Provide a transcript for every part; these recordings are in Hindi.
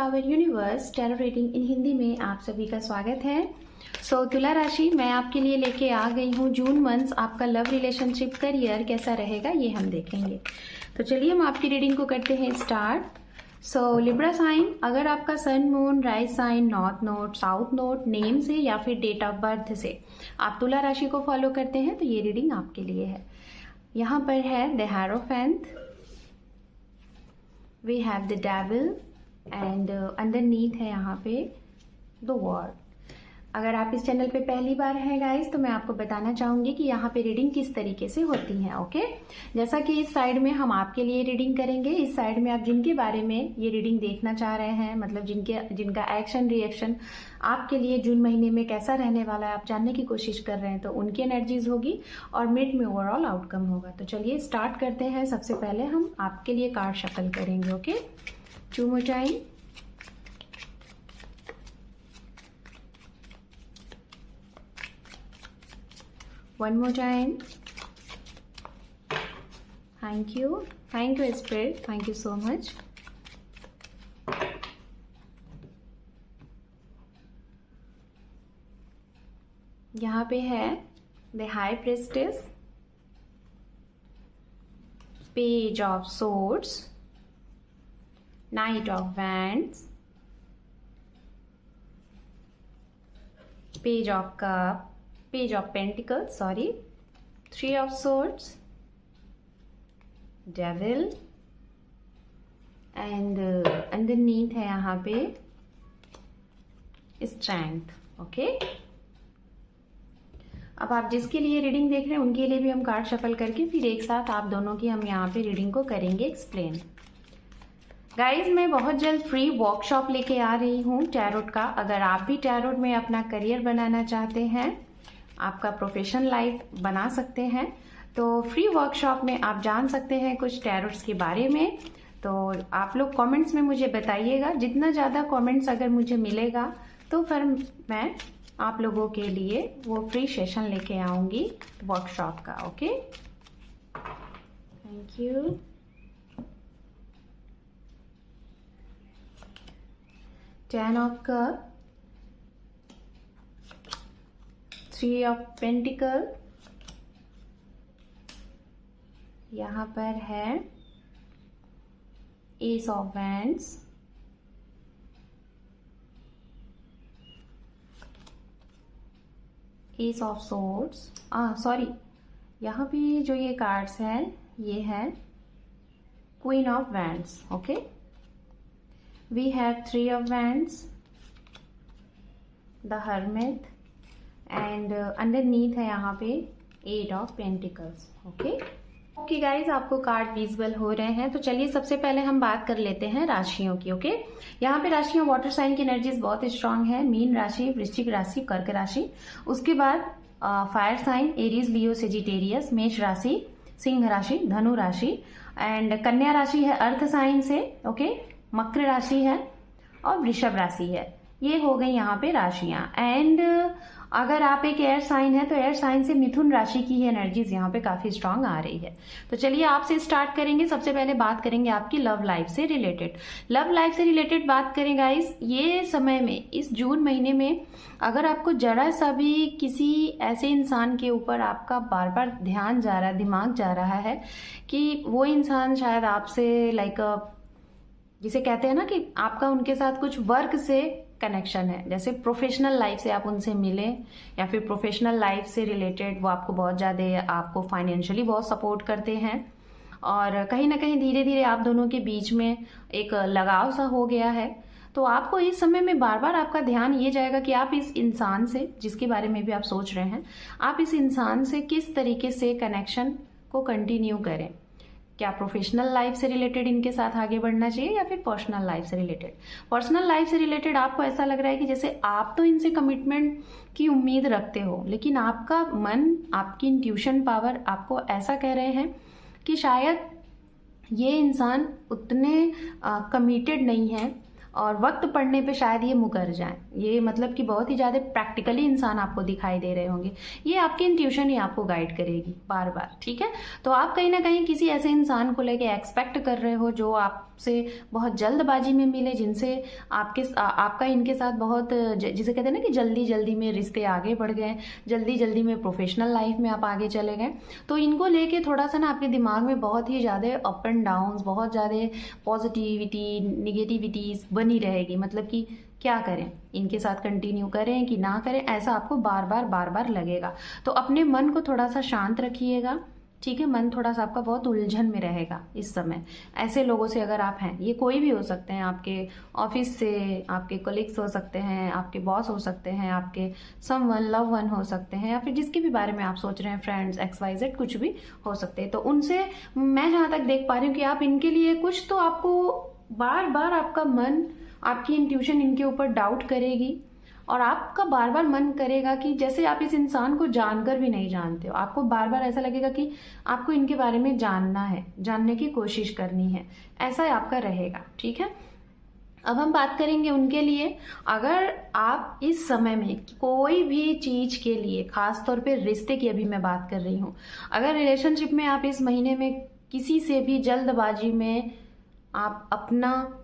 Power universe tarot reading in Hindi में आप सभी का स्वागत है। तुला राशि मैं आपके लिए लेके आ गई हूँ। जून मंथ आपका लव रिलेशनशिप करियर कैसा रहेगा ये हम देखेंगे। तो चलिए हम आपकी रीडिंग को करते हैं स्टार्ट। लिब्रा साइन, अगर आपका sun moon rise sign north node south node name से या फिर डेट ऑफ बर्थ से आप तुला राशि को फॉलो करते हैं तो ये रीडिंग आपके लिए है। यहाँ पर है the hierophant, we have the devil and underneath है यहाँ पे द वर्ल्ड। अगर आप इस चैनल पे पहली बार हैं गाइस तो मैं आपको बताना चाहूंगी कि यहाँ पे रीडिंग किस तरीके से होती है। ओके, जैसा कि इस साइड में हम आपके लिए रीडिंग करेंगे, इस साइड में आप जिनके बारे में ये रीडिंग देखना चाह रहे हैं, मतलब जिनका एक्शन रिएक्शन आपके लिए जून महीने में कैसा रहने वाला है आप जानने की कोशिश कर रहे हैं, तो उनकी एनर्जीज होगी और मिड में ओवरऑल आउटकम होगा। तो चलिए स्टार्ट करते हैं। सबसे पहले हम आपके लिए कार्ड शफल करेंगे। ओके, चूमोचाई, one more time. Thank you spirit, thank you so much. यहाँ पे है the high priestess, page of swords, knight of wands, page of cup, page of pentacles, three of swords, devil and underneath है यहाँ पे strength। ओके, अब आप जिसके लिए रीडिंग देख रहे हैं उनके लिए भी हम कार्ड शफल करके फिर एक साथ आप दोनों की हम यहाँ पे रीडिंग को करेंगे एक्सप्लेन। गाइज मैं बहुत जल्द फ्री वर्कशॉप लेके आ रही हूँ टैरोट का। अगर आप भी टैरोट में अपना करियर बनाना चाहते हैं, आपका प्रोफेशनल लाइफ बना सकते हैं, तो फ्री वर्कशॉप में आप जान सकते हैं कुछ टैरोट्स के बारे में। तो आप लोग कमेंट्स में मुझे बताइएगा, जितना ज़्यादा कमेंट्स अगर मुझे मिलेगा तो फिर मैं आप लोगों के लिए वो फ्री सेशन लेके आऊँगी वर्कशॉप का। Okay, thank you. Ten of cup, three of pentacle, यहाँ पर है ace of wands, ace of swords, यहाँ पे जो ये कार्ड्स हैं ये है queen of wands. Okay, we have three of wands, the hermit and underneath है यहाँ पे eight of pentacles. Okay guys, आपको कार्ड विजिबल हो रहे हैं। तो चलिए सबसे पहले हम बात कर लेते हैं राशियों की। ओके, यहाँ पे राशियां वाटर साइन की एनर्जीज बहुत स्ट्रांग है। मीन राशि, वृश्चिक राशि, कर्क राशि, उसके बाद फायर साइन एरीज, लियो, सेजिटेरियस, मेष राशि, सिंह राशि, धनु राशि एंड कन्या राशि है अर्थ साइन से। ओके, मकर राशि है और वृषभ राशि है। ये हो गई यहाँ पे राशियां। एंड अगर आप एक एयर साइन है तो एयर साइन से मिथुन राशि की ही एनर्जीज यहाँ पे काफी स्ट्रांग आ रही है। तो चलिए आपसे स्टार्ट करेंगे। सबसे पहले बात करेंगे आपकी लव लाइफ से रिलेटेड। लव लाइफ से रिलेटेड बात करें गाइस, ये समय में इस जून महीने में अगर आपको जरा सा भी किसी ऐसे इंसान के ऊपर आपका बार बार ध्यान जा रहा है, दिमाग जा रहा है कि वो इंसान शायद आपसे जिसे कहते हैं ना कि आपका उनके साथ कुछ वर्क से कनेक्शन है, जैसे प्रोफेशनल लाइफ से आप उनसे मिले या फिर प्रोफेशनल लाइफ से रिलेटेड वो आपको बहुत ज़्यादा आपको फाइनेंशियली बहुत सपोर्ट करते हैं और कहीं ना कहीं धीरे धीरे आप दोनों के बीच में एक लगाव सा हो गया है। तो आपको इस समय में बार बार आपका ध्यान ये जाएगा कि आप इस इंसान से, जिसके बारे में भी आप सोच रहे हैं, आप इस इंसान से किस तरीके से कनेक्शन को कंटिन्यू करें। क्या प्रोफेशनल लाइफ से रिलेटेड इनके साथ आगे बढ़ना चाहिए या फिर पर्सनल लाइफ से रिलेटेड। पर्सनल लाइफ से रिलेटेड आपको ऐसा लग रहा है कि जैसे आप तो इनसे कमिटमेंट की उम्मीद रखते हो, लेकिन आपका मन, आपकी इंट्यूशन पावर आपको ऐसा कह रहे हैं कि शायद ये इंसान उतने कमिटेड नहीं है और वक्त पड़ने पे शायद ये मुकर जाए। ये मतलब कि बहुत ही ज़्यादा प्रैक्टिकली इंसान आपको दिखाई दे रहे होंगे। ये आपकी इंट्यूशन ही आपको गाइड करेगी बार बार, ठीक है। तो आप कहीं ना कहीं किसी ऐसे इंसान को लेके एक्सपेक्ट कर रहे हो जो आप आपसे बहुत जल्दबाजी में मिले, जिनसे आपका इनके साथ बहुत जिसे कहते हैं ना कि जल्दी जल्दी में रिश्ते आगे बढ़ गए, जल्दी जल्दी में प्रोफेशनल लाइफ में आप आगे चले गए। तो इनको लेके थोड़ा सा ना आपके दिमाग में बहुत ही ज़्यादा अप एंड डाउन्स, बहुत ज़्यादा पॉजिटिविटी निगेटिविटीज बनी रहेगी। मतलब कि क्या करें, इनके साथ कंटिन्यू करें कि ना करें, ऐसा आपको बार बार लगेगा। तो अपने मन को थोड़ा सा शांत रखिएगा, ठीक है। मन थोड़ा सा आपका बहुत उलझन में रहेगा इस समय। ऐसे लोगों से अगर आप हैं, ये कोई भी हो सकते हैं, आपके ऑफिस से, आपके कोलिग्स हो सकते हैं, आपके बॉस हो सकते हैं, आपके समवन लव वन हो सकते हैं, या फिर जिसके भी बारे में आप सोच रहे हैं, फ्रेंड्स XYZ कुछ भी हो सकते हैं। तो उनसे मैं जहाँ तक देख पा रही हूँ कि आप इनके लिए कुछ तो आपको बार बार आपका मन, आपकी इंट्यूशन इनके ऊपर डाउट करेगी, और आपका बार बार मन करेगा कि जैसे आप इस इंसान को जानकर भी नहीं जानते हो, आपको बार बार ऐसा लगेगा कि आपको इनके बारे में जानना है, जानने की कोशिश करनी है, ऐसा आपका रहेगा, ठीक है। अब हम बात करेंगे उनके लिए। अगर आप इस समय में कोई भी चीज के लिए, खास तौर पे रिश्ते की अभी मैं बात कर रही हूँ, अगर रिलेशनशिप में आप इस महीने में किसी से भी जल्दबाजी में आप अपना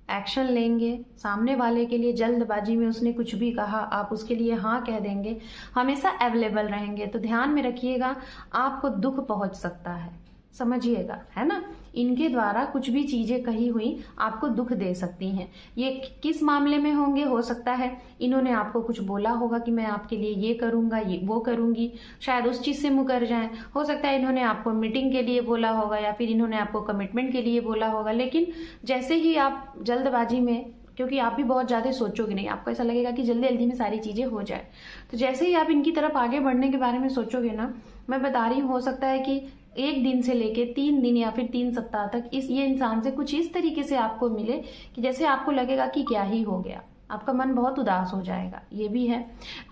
एक्शन लेंगे, सामने वाले के लिए जल्दबाजी में उसने कुछ भी कहा, आप उसके लिए हाँ कह देंगे, हमेशा अवेलेबल रहेंगे, तो ध्यान में रखिएगा आपको दुख पहुंच सकता है, समझिएगा, है ना। इनके द्वारा कुछ भी चीजें कही हुई आपको दुख दे सकती हैं। ये किस मामले में होंगे, हो सकता है इन्होंने आपको कुछ बोला होगा कि मैं आपके लिए ये करूंगा, ये वो करूंगी, शायद उस चीज से मुकर जाएं। हो सकता है इन्होंने आपको मीटिंग के लिए बोला होगा, या फिर इन्होंने आपको कमिटमेंट के लिए बोला होगा, लेकिन जैसे ही आप जल्दबाजी में, क्योंकि आप भी बहुत ज्यादा सोचोगे नहीं, आपको ऐसा लगेगा कि जल्दी जल्दी में सारी चीजें हो जाए, तो जैसे ही आप इनकी तरफ आगे बढ़ने के बारे में सोचोगे ना, मैं बता रही हूँ, हो सकता है कि 1 दिन से लेके 3 दिन या फिर 3 सप्ताह तक ये इंसान से कुछ इस तरीके से आपको मिले कि जैसे आपको लगेगा कि क्या ही हो गया, आपका मन बहुत उदास हो जाएगा, ये भी है।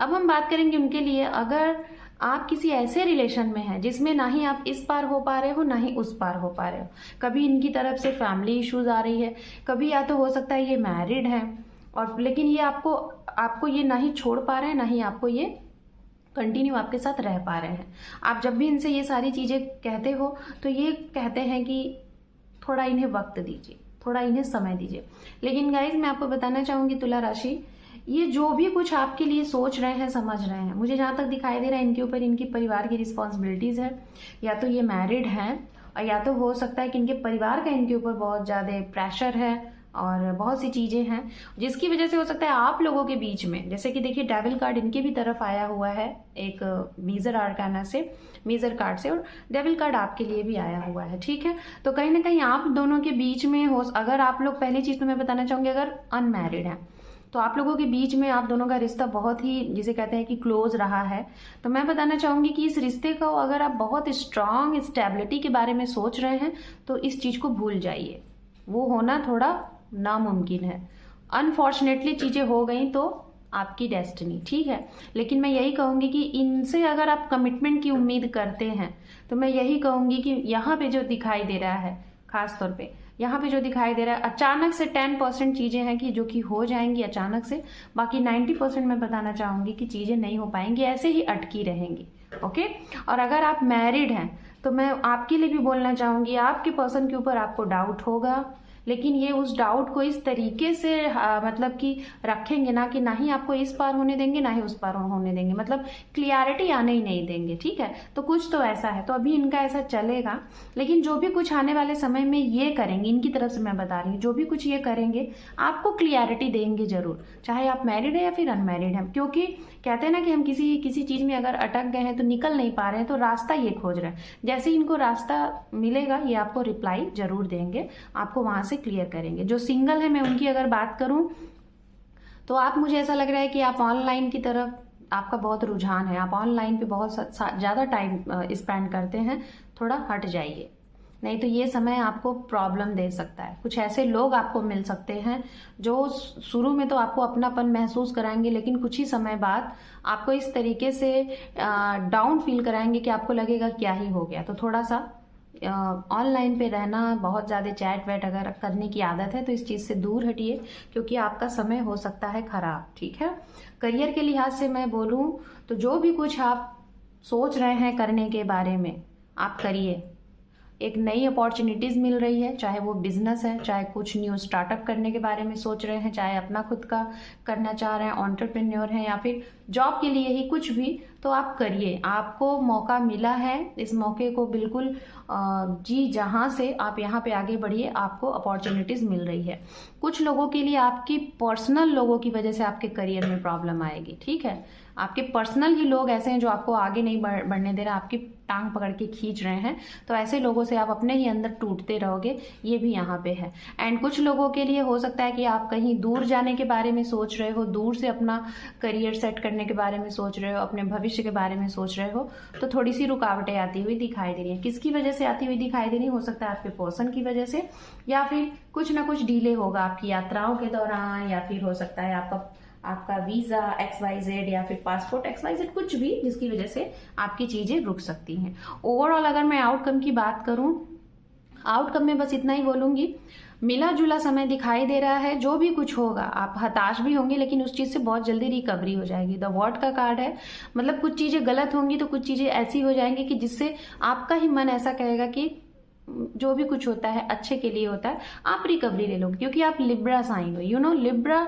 अब हम बात करेंगे उनके लिए। अगर आप किसी ऐसे रिलेशन में हैं जिसमें ना ही आप इस पार हो पा रहे हो, ना ही उस पार हो पा रहे हो, कभी इनकी तरफ से फैमिली इश्यूज आ रही है, कभी या तो हो सकता है ये मैरिड है, और लेकिन ये आपको ये ना ही छोड़ पा रहे हैं, ना ही आपको ये कंटिन्यू आपके साथ रह पा रहे हैं। आप जब भी इनसे ये सारी चीजें कहते हो तो ये कहते हैं कि थोड़ा इन्हें वक्त दीजिए, थोड़ा इन्हें समय दीजिए। लेकिन गाइज मैं आपको बताना चाहूंगी, तुला राशि, ये जो भी कुछ आपके लिए सोच रहे हैं, समझ रहे हैं, मुझे जहां तक दिखाई दे रहा है इनके ऊपर इनकी परिवार की रिस्पॉन्सिबिलिटीज है, या तो ये मैरिड हैं, और या तो हो सकता है कि इनके परिवार का इनके ऊपर बहुत ज्यादा प्रेशर है, और बहुत सी चीजें हैं जिसकी वजह से हो सकता है आप लोगों के बीच में, जैसे कि देखिए डेविल कार्ड इनके भी तरफ आया हुआ है, एक मेजर आर्काना से, मेजर कार्ड से, और डेविल कार्ड आपके लिए भी आया हुआ है, ठीक है। तो कहीं ना कहीं आप दोनों के बीच में हो, अगर आप लोग, पहली चीज तो मैं बताना चाहूंगी, अगर अनमैरिड है तो आप लोगों के बीच में आप दोनों का रिश्ता बहुत ही, जिसे कहते हैं कि क्लोज रहा है, तो मैं बताना चाहूंगी कि इस रिश्ते को अगर आप बहुत स्ट्रांग स्टेबिलिटी के बारे में सोच रहे हैं तो इस चीज को भूल जाइए, वो होना थोड़ा नामुमकिन है। अनफॉर्चुनेटली चीजें हो गई तो आपकी डेस्टिनी, ठीक है। लेकिन मैं यही कहूंगी कि इनसे अगर आप कमिटमेंट की उम्मीद करते हैं तो मैं यही कहूंगी कि यहाँ पे जो दिखाई दे रहा है, खास तौर पे यहाँ पे जो दिखाई दे रहा है, अचानक से 10% चीजें हैं कि जो कि हो जाएंगी अचानक से, बाकी 90% मैं बताना चाहूंगी कि चीजें नहीं हो पाएंगी, ऐसे ही अटकी रहेंगी, ओके। और अगर आप मैरिड हैं तो मैं आपके लिए भी बोलना चाहूंगी, आपके पर्सन के ऊपर आपको डाउट होगा, लेकिन ये उस डाउट को इस तरीके से मतलब कि रखेंगे ना कि ना ही आपको इस पार होने देंगे, ना ही उस पार होने देंगे, मतलब क्लियरिटी आने ही नहीं देंगे, ठीक है। तो कुछ तो ऐसा है, तो अभी इनका ऐसा चलेगा, लेकिन जो भी कुछ आने वाले समय में ये करेंगे, इनकी तरफ से मैं बता रही हूँ, जो भी कुछ ये करेंगे आपको क्लियरिटी देंगे जरूर, चाहे आप मैरिड है या फिर अनमैरिड है। क्योंकि कहते हैं ना कि हम किसी चीज में अगर अटक गए हैं तो निकल नहीं पा रहे हैं, तो रास्ता ये खोज रहे हैं, जैसे इनको रास्ता मिलेगा ये आपको रिप्लाई जरूर देंगे, आपको वहां से क्लियर करेंगे। जो सिंगल है, मैं उनकी अगर बात करूं तो आप, मुझे ऐसा लग रहा है कि आप ऑनलाइन की तरफ आपका बहुत रुझान है, आप ऑनलाइन पे बहुत ज्यादा टाइम स्पेंड करते हैं, थोड़ा हट जाइए, नहीं तो ये समय आपको प्रॉब्लम दे सकता है। कुछ ऐसे लोग आपको मिल सकते हैं जो शुरू में तो आपको अपनापन महसूस कराएंगे, लेकिन कुछ ही समय बाद आपको इस तरीके से डाउन फील कराएंगे कि आपको लगेगा क्या ही हो गया। तो थोड़ा सा ऑनलाइन पे रहना, बहुत ज़्यादा चैट वैट अगर करने की आदत है तो इस चीज़ से दूर हटिए, क्योंकि आपका समय हो सकता है खराब, ठीक है। करियर के लिहाज से मैं बोलूँ तो जो भी कुछ आप सोच रहे हैं करने के बारे में आप करिए, एक नई अपॉर्चुनिटीज़ मिल रही है, चाहे वो बिजनेस है, चाहे कुछ न्यू स्टार्टअप करने के बारे में सोच रहे हैं, चाहे अपना खुद का करना चाह रहे हैं, एंटरप्रेन्योर हैं, या फिर जॉब के लिए ही कुछ भी, तो आप करिए। आपको मौका मिला है, इस मौके को बिल्कुल जी जहाँ से आप यहाँ पे आगे बढ़िए, आपको अपॉर्चुनिटीज़ मिल रही है। कुछ लोगों के लिए आपकी पर्सनल लोगों की वजह से आपके करियर में प्रॉब्लम आएगी, ठीक है। आपके पर्सनल ही लोग ऐसे हैं जो आपको आगे नहीं बढ़ने दे रहे, आपकी टांग पकड़ के खींच रहे हैं, तो ऐसे लोगों से आप अपने ही अंदर टूटते रहोगे, ये भी यहाँ पे है। एंड कुछ लोगों के लिए हो सकता है कि आप कहीं दूर जाने के बारे में सोच रहे हो, दूर से अपना करियर सेट करने के बारे में सोच रहे हो, अपने भविष्य के बारे में सोच रहे हो, तो थोड़ी सी रुकावटें आती हुई दिखाई दे रही है। किसकी वजह से आती हुई दिखाई दे रही है? हो सकता है आपके पर्सन की वजह से, या फिर कुछ ना कुछ डिले होगा आपकी यात्राओं के दौरान, या फिर हो सकता है आपका वीजा XYZ या फिर पासपोर्ट XYZ, कुछ भी जिसकी वजह से आपकी चीजें रुक सकती हैं। ओवरऑल अगर मैं आउटकम की बात करूं, आउटकम में बस इतना ही बोलूंगी, मिला जुला समय दिखाई दे रहा है। जो भी कुछ होगा, आप हताश भी होंगे, लेकिन उस चीज से बहुत जल्दी रिकवरी हो जाएगी। द वॉर्ड का कार्ड है, मतलब कुछ चीजें गलत होंगी तो कुछ चीजें ऐसी हो जाएंगी कि जिससे आपका ही मन ऐसा कहेगा कि जो भी कुछ होता है अच्छे के लिए होता है, आप रिकवरी ले लोगे, क्योंकि आप लिब्रा साइन हो। यू नो, लिब्रा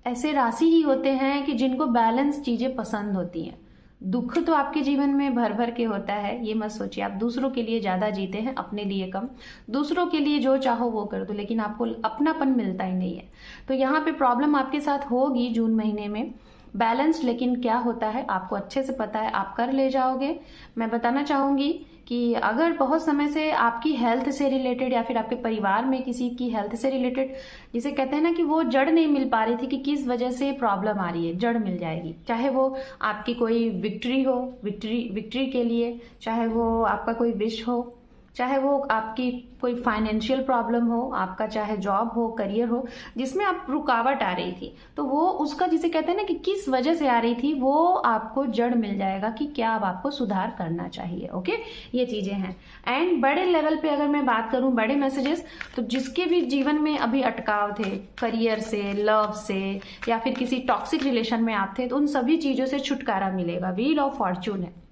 ऐसे राशि ही होते हैं कि जिनको बैलेंस चीजें पसंद होती हैं। दुख तो आपके जीवन में भर भर के होता है, ये मत सोचिए आप दूसरों के लिए ज्यादा जीते हैं, अपने लिए कम। दूसरों के लिए जो चाहो वो कर दो, लेकिन आपको अपनापन मिलता ही नहीं है। तो यहाँ पे प्रॉब्लम आपके साथ होगी जून महीने में, बैलेंस, लेकिन क्या होता है आपको अच्छे से पता है, आप कर ले जाओगे। मैं बताना चाहूंगी कि अगर बहुत समय से आपकी हेल्थ से रिलेटेड या फिर आपके परिवार में किसी की हेल्थ से रिलेटेड, जिसे कहते हैं ना कि वो जड़ नहीं मिल पा रही थी कि किस वजह से प्रॉब्लम आ रही है, जड़ मिल जाएगी। चाहे वो आपकी कोई विक्ट्री हो, विक्ट्री के लिए, चाहे वो आपका कोई विश हो, चाहे वो आपकी कोई फाइनेंशियल प्रॉब्लम हो, आपका चाहे जॉब हो, करियर हो, जिसमें आप रुकावट आ रही थी, तो वो उसका जिसे कहते हैं ना कि किस वजह से आ रही थी, वो आपको जड़ मिल जाएगा कि क्या अब आपको सुधार करना चाहिए। ओके, ये चीजें हैं। एंड बड़े लेवल पे अगर मैं बात करूं, बड़े मैसेजेस, तो जिसके भी जीवन में अभी अटकाव थे, करियर से, लव से, या फिर किसी टॉक्सिक रिलेशन में आप थे, तो उन सभी चीजों से छुटकारा मिलेगा। व्हील ऑफ फॉर्चून है,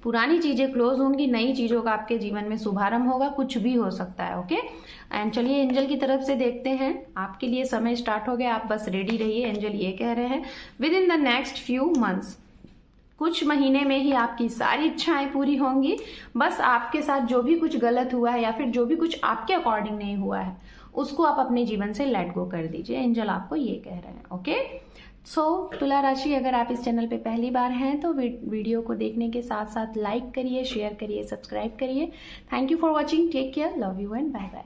पुरानी चीजें क्लोज होंगी, नई चीजों का आपके जीवन में शुभारंभ होगा, कुछ भी हो सकता है। ओके, एंड चलिए एंजल की तरफ से देखते हैं, आपके लिए समय स्टार्ट हो गया, आप बस रेडी रहिए। एंजल ये कह रहे हैं with in the next few months, कुछ महीने में ही आपकी सारी इच्छाएं पूरी होंगी। बस आपके साथ जो भी कुछ गलत हुआ है या फिर जो भी कुछ आपके अकॉर्डिंग नहीं हुआ है, उसको आप अपने जीवन से लेट गो कर दीजिए। एंजल आपको ये कह रहे हैं। ओके, सो तुला राशि, अगर आप इस चैनल पे पहली बार हैं तो वीडियो को देखने के साथ साथ लाइक करिए, शेयर करिए, सब्सक्राइब करिए। Thank you for watching, take care, love you and bye bye.